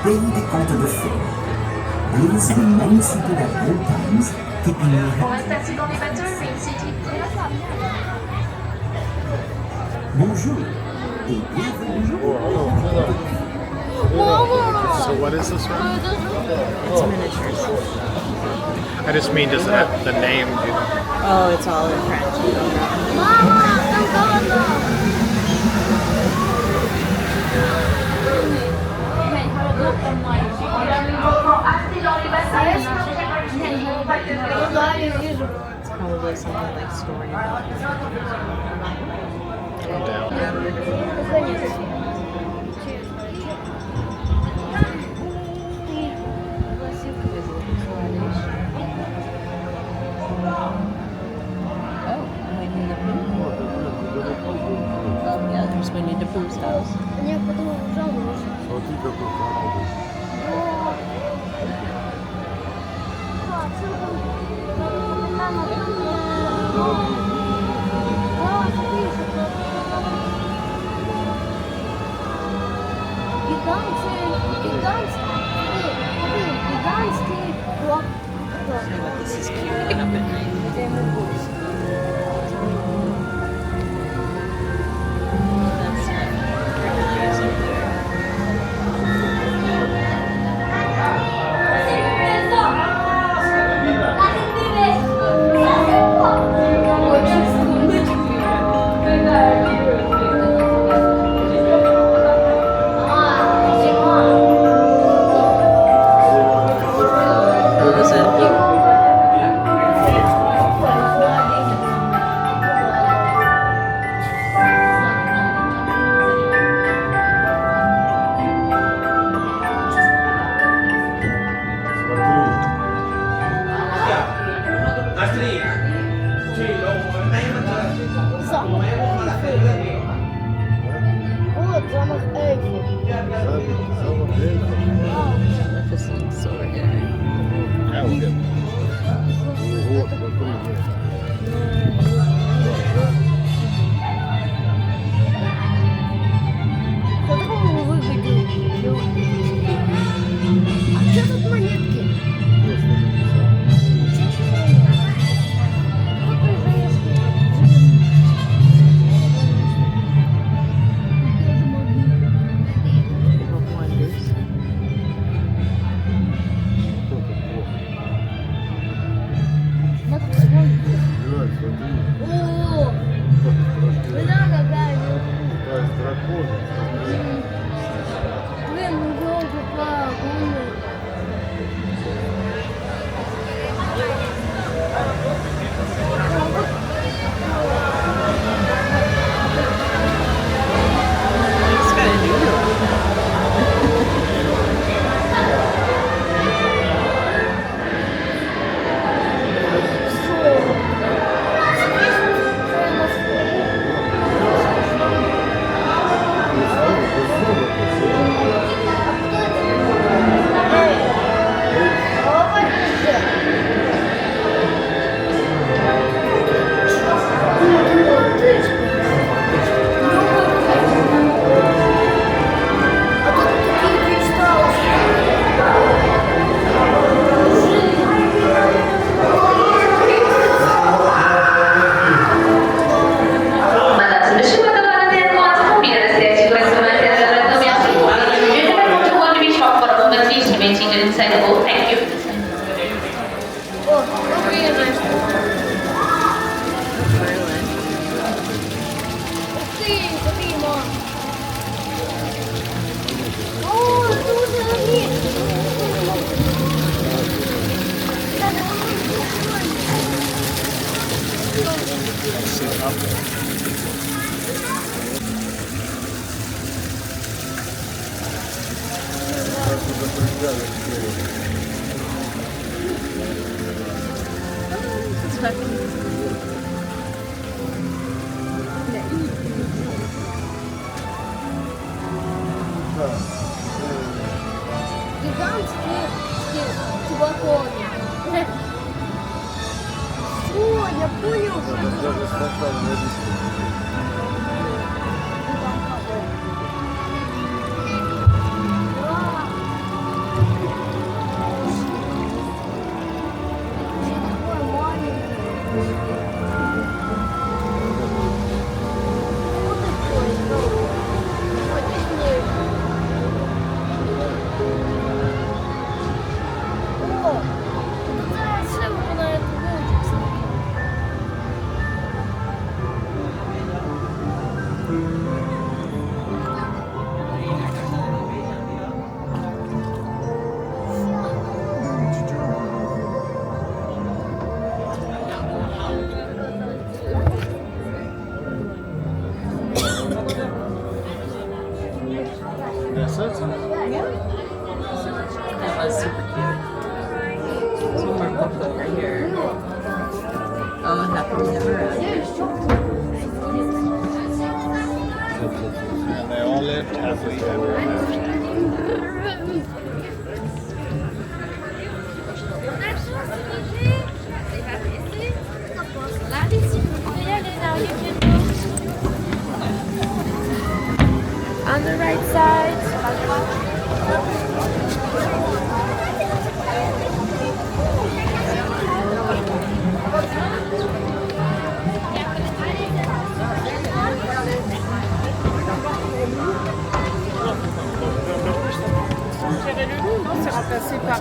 pays des contes de fées. These remain seated at all times, keeping your On head. reste assis dans les bateaux, mais une city. Bonjour et bienvenue. So what is this one? It's miniatures. I just mean, does it have the name? Oh, it's all in French. It's probably something like Storybook. I'm down. Oh, Winnie the Pooh. Oh, yeah, there's Winnie the Pooh's house. Смотри, какой красивый. See what this is queuing up at night. That's Hercules over there. What was it? Magnificent sword. Ого, смотри. А что тут монетки? Of wonders. Глянь, смотри. О, бля, какая Какая дракон. блин, ну елки-палки, умный. It's got a new one. Mandato riuscito a trovare del modo mobile residency questo mese della doppia you never want to go to be shop for a moment please remain seated inside the boat thank you О, добрый вечер. Merlin. Ух ты, смотри, мам. О, это уже они. Гигантские балконы. О, я понял. Даже стакан на листе. Вау. And they all lived happily ever after. On the right side. C'est remplacé par